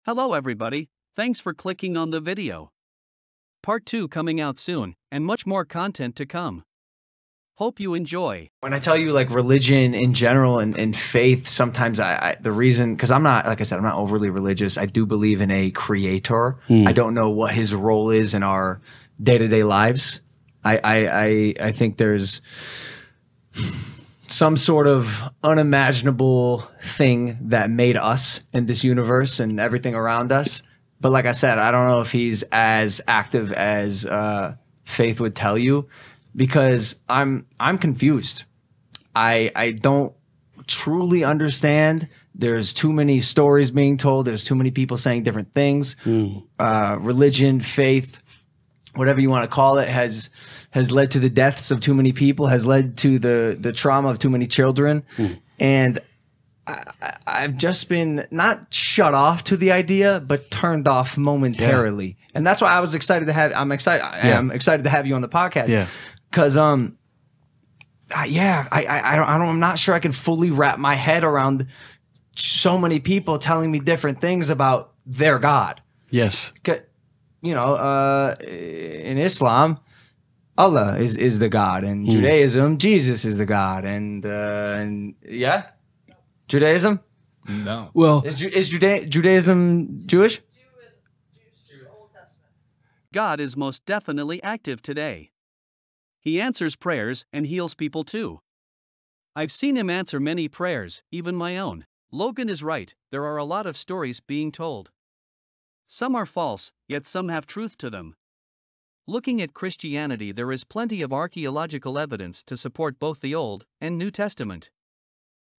Hello everybody, thanks for clicking on the video. Part 2 coming out soon, and much more content to come. Hope you enjoy. When I tell you like religion in general and faith, sometimes the reason, because I'm not, like I said, I'm not overly religious. I do believe in a creator. I don't know what his role is in our day-to-day lives. I think there's some sort of unimaginable thing that made us in this universe and everything around us. But like I said, I don't know if he's as active as faith would tell you, because I'm confused. I don't truly understand. There's too many stories being told. There's too many people saying different things. Religion, faith, whatever you want to call it, has led to the deaths of too many people, has led to the trauma of too many children. And I've just been not shut off to the idea, but turned off momentarily. And that's why I was excited to have, I'm excited to have you on the podcast. Cause, I'm not sure I can fully wrap my head around so many people telling me different things about their God. Yes. You know, in Islam, Allah is the God, and Judaism, Jesus is the God, and yeah, Judaism. No. Well, is Judaism Jewish? God is most definitely active today. He answers prayers and heals people too. I've seen him answer many prayers, even my own. Logan is right, there are a lot of stories being told. Some are false, yet some have truth to them. Looking at Christianity, there is plenty of archaeological evidence to support both the Old and New Testament.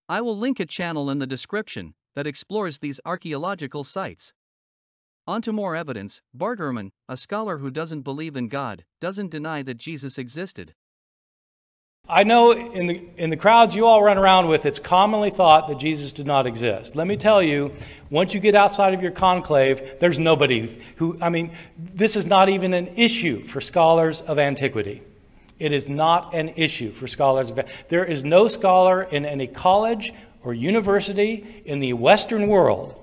I will link a channel in the description that explores these archaeological sites. On to more evidence. Barterman, a scholar who doesn't believe in God, doesn't deny that Jesus existed. I know in the crowds you all run around with, it's commonly thought that Jesus did not exist. Let me tell you, once you get outside of your conclave, there's nobody who, this is not even an issue for scholars of antiquity. It is not an issue for scholars of antiquity. There is no scholar in any college or university in the Western world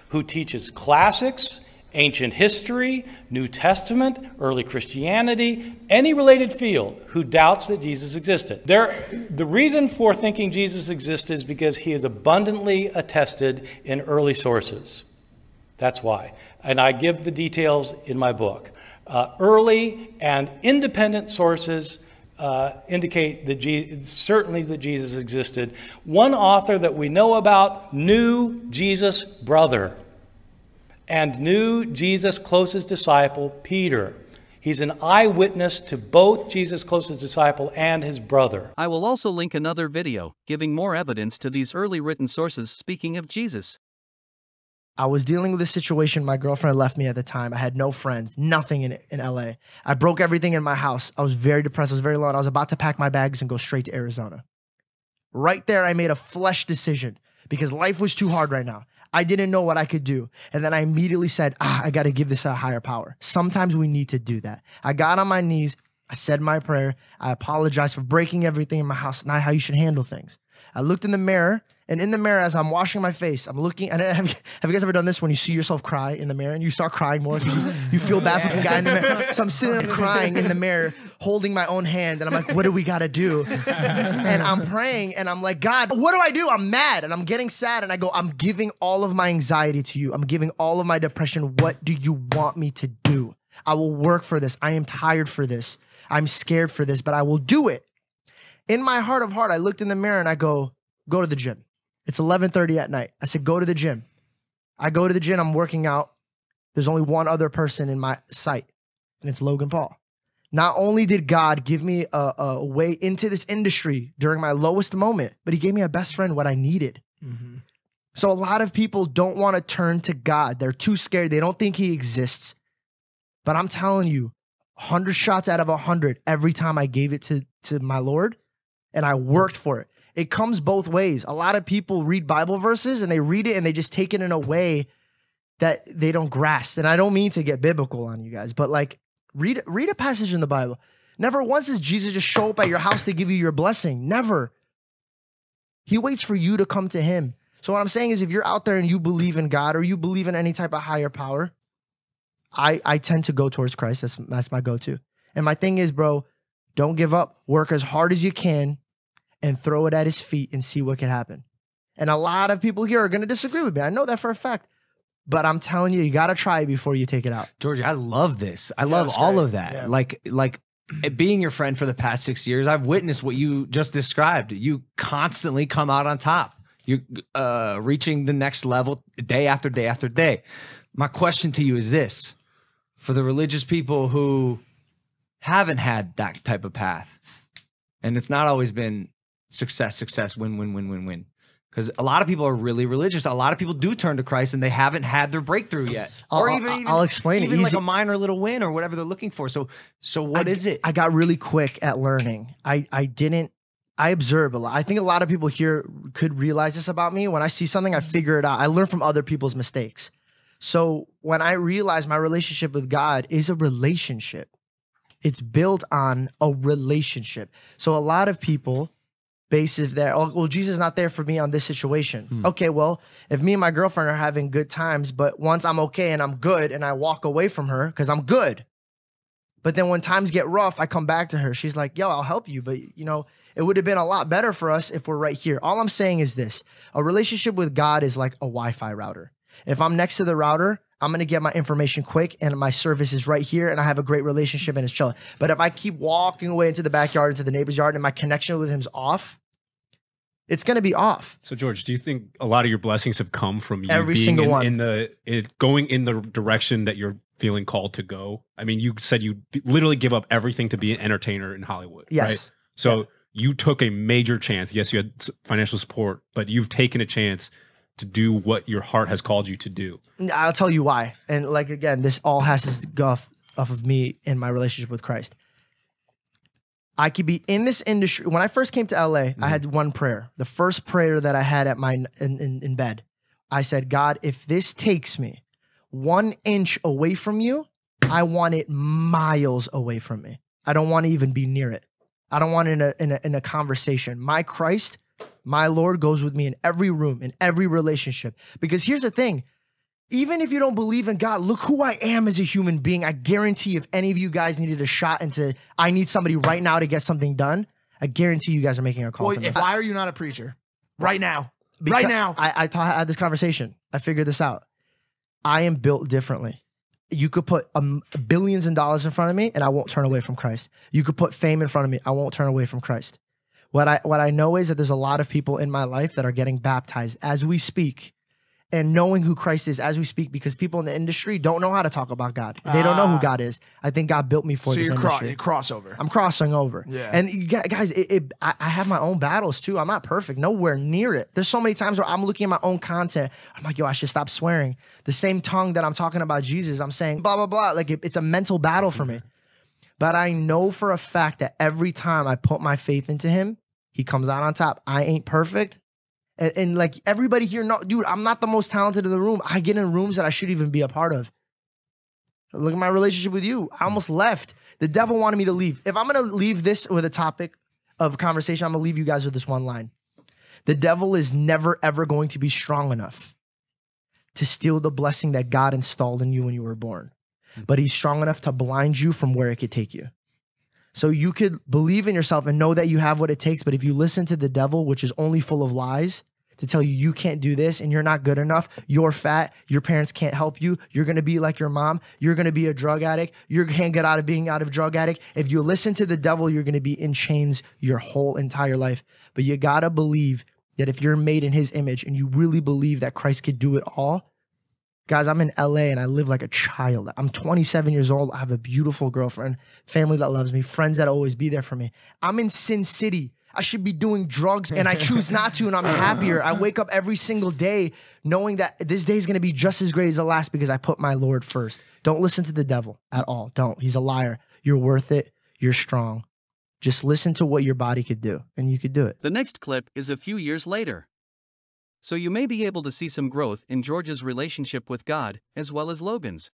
who teaches classics, ancient history, New Testament, early Christianity, any related field who doubts that Jesus existed. The reason for thinking Jesus existed is because he is abundantly attested in early sources. That's why. And I give the details in my book. Early and independent sources indicate that certainly that Jesus existed. One author that we know about knew Jesus' brother and knew Jesus' closest disciple, Peter. He's an eyewitness to both Jesus' closest disciple and his brother. I will also link another video, giving more evidence to these early written sources speaking of Jesus. I was dealing with a situation. My girlfriend left me at the time. I had no friends, nothing in LA. I broke everything in my house. I was very depressed. I was very alone. I was about to pack my bags and go straight to Arizona. Right there, I made a flesh decision because life was too hard right now. I didn't know what I could do. And then I immediately said, I got to give this a higher power. Sometimes we need to do that. I got on my knees. I said my prayer. I apologized for breaking everything in my house. Not how you should handle things. I looked in the mirror, and in the mirror, as I'm washing my face, I'm looking, and have you guys ever done this when you see yourself cry in the mirror and you start crying more because you feel bad for the guy in the mirror? So I'm sitting there crying in the mirror, holding my own hand, and I'm like, what do we got to do? And I'm praying, and I'm like, God, what do? I'm mad, and I'm getting sad, and I go, I'm giving all of my anxiety to you. I'm giving all of my depression. What do you want me to do? I will work for this. I am tired for this. I'm scared for this, but I will do it. In my heart of heart, I looked in the mirror and I go to the gym. It's 11:30 at night. I said, go to the gym. I go to the gym. I'm working out. There's only one other person in my sight, and it's Logan Paul. Not only did God give me a way into this industry during my lowest moment, but he gave me a best friend, what I needed. So a lot of people don't want to turn to God. They're too scared. They don't think he exists. But I'm telling you, 100 shots out of 100 every time I gave it to my Lord, and I worked for it. It comes both ways. A lot of people read Bible verses and they read it and they just take it in a way that they don't grasp. And I don't mean to get biblical on you guys, but like read a passage in the Bible. Never once does Jesus just show up at your house to give you your blessing. Never. He waits for you to come to him. So what I'm saying is if you're out there and you believe in God or you believe in any type of higher power, I tend to go towards Christ. That's my go-to. And my thing is, bro, don't give up. Work as hard as you can and throw it at his feet and see what can happen. And a lot of people here are going to disagree with me. I know that for a fact. But I'm telling you, you got to try it before you take it out. George, I love this. I love all of that. Yeah. Like being your friend for the past 6 years, I've witnessed what you just described. You constantly come out on top. You're reaching the next level day after day after day. My question to you is this. For the religious people who haven't had that type of path, and it's not always been success, win, win, win, win, win. Because a lot of people are really religious. A lot of people do turn to Christ and they haven't had their breakthrough yet. I'll explain it. Even like a minor little win or whatever they're looking for. So what is it? I got really quick at learning. I observe a lot. I think a lot of people here could realize this about me. When I see something, I figure it out. I learn from other people's mistakes. So when I realize my relationship with God is a relationship, it's built on a relationship. So a lot of people base it there. Oh, well, Jesus is not there for me on this situation. Okay, well, if me and my girlfriend are having good times, but once I'm okay and I'm good and I walk away from her because I'm good, but then when times get rough, I come back to her. She's like, yo, I'll help you. But, you know, it would have been a lot better for us if we're right here. All I'm saying is this. A relationship with God is like a Wi-Fi router. If I'm next to the router, I'm going to get my information quick and my service is right here and I have a great relationship and it's chilling. But if I keep walking away into the backyard, into the neighbor's yard and my connection with him's off, it's going to be off. So, George, do you think a lot of your blessings have come from you Every being single one. going in the direction that you're feeling called to go? I mean, you said you literally give up everything to be an entertainer in Hollywood, Yes. right? So you took a major chance. Yes, you had financial support, but you've taken a chance to do what your heart has called you to do. I'll tell you why. And like, again, this all has to go off of me and my relationship with Christ. I could be in this industry. When I first came to LA, I had one prayer. The first prayer that I had at my in bed, I said, God, if this takes me 1 inch away from you, I want it miles away from me. I don't want to even be near it. I don't want it in a conversation. My Christ, my Lord goes with me in every room, in every relationship. Because here's the thing. Even if you don't believe in God, look who I am as a human being. I guarantee if any of you guys needed a shot into, I need somebody right now to get something done, I guarantee you guys are making a call to me. Why are you not a preacher? Right now. Because Right now. I had this conversation. I figured this out. I am built differently. You could put billions of dollars in front of me and I won't turn away from Christ. You could put fame in front of me. I won't turn away from Christ. What I know is that there's a lot of people in my life that are getting baptized as we speak and knowing who Christ is as we speak, because people in the industry don't know how to talk about God. They don't know who God is. I think God built me for this industry. You crossover. I'm crossing over. Yeah. And you guys, I have my own battles too. I'm not perfect, nowhere near it. There's so many times where I'm looking at my own content. I'm like, yo, I should stop swearing. The same tongue that I'm talking about Jesus, I'm saying blah, blah, blah. Like it's a mental battle for me. But I know for a fact that every time I put my faith into him, he comes out on top. I ain't perfect. And like everybody here, dude, I'm not the most talented in the room. I get in rooms that I shouldn't even be a part of. Look at my relationship with you. I almost left. The devil wanted me to leave. If I'm going to leave this with a topic of conversation, I'm going to leave you guys with this one line. The devil is never, ever going to be strong enough to steal the blessing that God installed in you when you were born. But he's strong enough to blind you from where it could take you. So you could believe in yourself and know that you have what it takes. But if you listen to the devil, which is only full of lies, to tell you you can't do this and you're not good enough, you're fat, your parents can't help you, you're going to be like your mom, you're going to be a drug addict, you can't get out of being out of drug addict. If you listen to the devil, you're going to be in chains your whole entire life. But you got to believe that if you're made in his image and you really believe that Christ could do it all. Guys, I'm in LA and I live like a child. I'm 27 years old. I have a beautiful girlfriend, family that loves me, friends that always be there for me. I'm in Sin City. I should be doing drugs and I choose not to and I'm happier. I wake up every single day knowing that this day is going to be just as great as the last because I put my Lord first. Don't listen to the devil at all. Don't. He's a liar. You're worth it. You're strong. Just listen to what your body could do and you could do it. The next clip is a few years later. So you may be able to see some growth in George's relationship with God, as well as Logan's.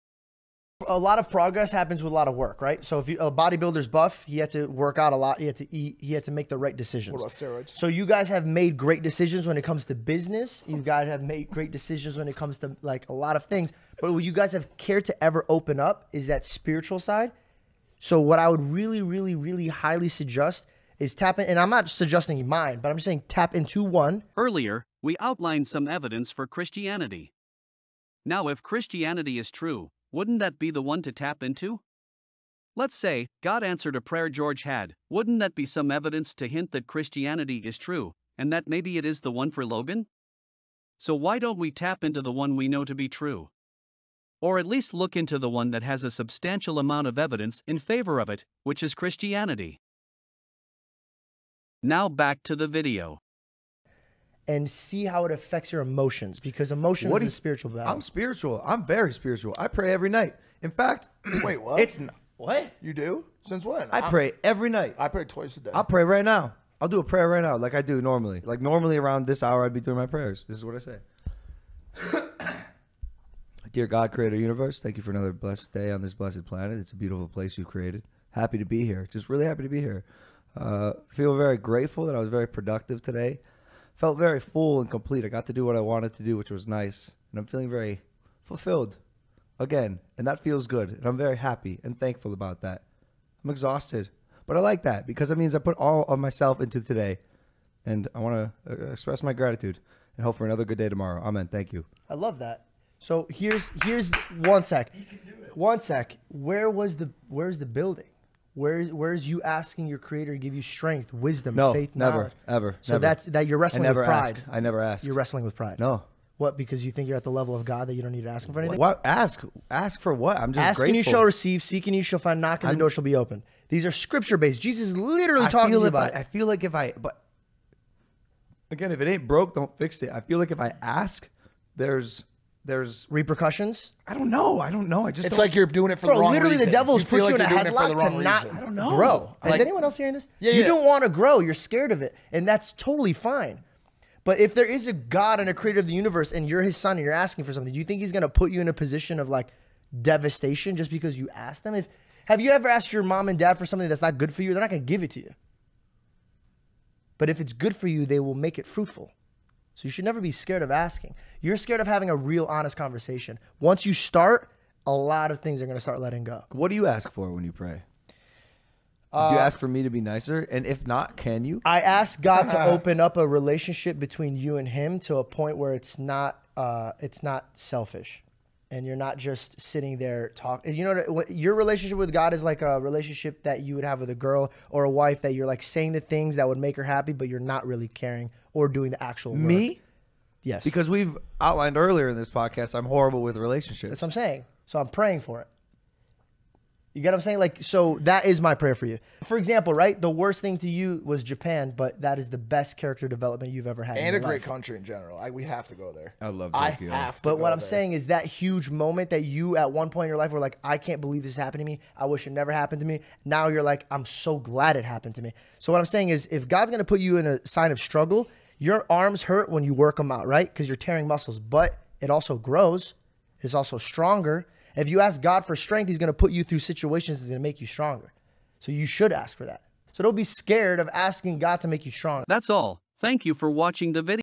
A lot of progress happens with a lot of work, right? So if a bodybuilder's buff, he had to work out a lot. He had to eat. He had to make the right decisions. What about steroids? So you guys have made great decisions when it comes to business. You guys have made great decisions when it comes to like a lot of things. But what you guys have cared to ever open up is that spiritual side. So what I would really, really, really highly suggest is tap in, and I'm not suggesting mine, but I'm just saying tap into one. Earlier, we outlined some evidence for Christianity. Now, if Christianity is true, wouldn't that be the one to tap into? Let's say God answered a prayer George had. Wouldn't that be some evidence to hint that Christianity is true, and that maybe it is the one for Logan? So why don't we tap into the one we know to be true? Or at least look into the one that has a substantial amount of evidence in favor of it, which is Christianity. Now back to the video. And see how it affects your emotions, because emotions is a spiritual battle. I'm spiritual. I'm very spiritual. I pray every night. In fact, Wait, what? What? You do? Since when? I pray every night. I pray twice a day. I'll pray right now. I'll do a prayer right now like I do normally. Like normally around this hour, I'd be doing my prayers. This is what I say. Dear God, creator of the universe, thank you for another blessed day on this blessed planet. It's a beautiful place you've created. Happy to be here. Just really happy to be here. Feel very grateful that I was very productive today. Felt very full and complete. I got to do what I wanted to do, which was nice. And I'm feeling very fulfilled again. And that feels good. And I'm very happy and thankful about that. I'm exhausted. But I like that because it means I put all of myself into today. And I want to express my gratitude and hope for another good day tomorrow. Amen. Thank you. I love that. So here's 1 sec. 1 sec. Where's the building? Where's you asking your creator to give you strength, wisdom, faith, knowledge? Ever. So never. that you're wrestling with pride. I never ask. You're wrestling with pride. No. What? Because you think you're at the level of God that you don't need to ask him for anything? What? Ask for what? I'm just Asking grateful. you shall receive, seeking you shall find, knocking the door shall be opened. These are scripture based. Jesus is literally talking to you about it. I feel like but again, if it ain't broke, don't fix it. I feel like if I ask, there's repercussions. I don't know. I just it's don't. like you're doing it for the wrong literally reason. the devil's put you in a headlock to not reason. I don't know. grow. Is Like- anyone else hearing this? Yeah, you yeah. don't want to grow. You're scared of it. And that's totally fine. But if there is a God and a creator of the universe and you're his son and you're asking for something, do you think he's going to put you in a position of like devastation just because you asked him? Have you ever asked your mom and dad for something that's not good for you? They're not going to give it to you. But if it's good for you, they will make it fruitful. So you should never be scared of asking. You're scared of having a real honest conversation. Once you start, a lot of things are going to start letting go. What do you ask for when you pray? Do you ask for me to be nicer? And if not, can you? I ask God to open up a relationship between you and him to a point where it's not selfish. And you're not just sitting there talking. You know what your relationship with God is like a relationship that you would have with a girl or a wife, that you're like saying the things that would make her happy, but you're not really caring or doing the actual work. Me? Yes. Because we've outlined earlier in this podcast, I'm horrible with relationships. That's what I'm saying. So I'm praying for it. You get what I'm saying? Like, so that is my prayer for you. For example, right? The worst thing to you was Japan, but that is the best character development you've ever had. And in a your great life. country in general. We have to go there. I love I Tokyo. have to But go what I'm there. saying is that huge moment that you at one point in your life were like, I can't believe this happened to me. I wish it never happened to me. Now you're like, I'm so glad it happened to me. So what I'm saying is if God's going to put you in a sign of struggle, your arms hurt when you work them out, right? Because you're tearing muscles, but it also grows. It's also stronger. If you ask God for strength, he's going to put you through situations that's going to make you stronger. So you should ask for that. So don't be scared of asking God to make you strong. That's all. Thank you for watching the video.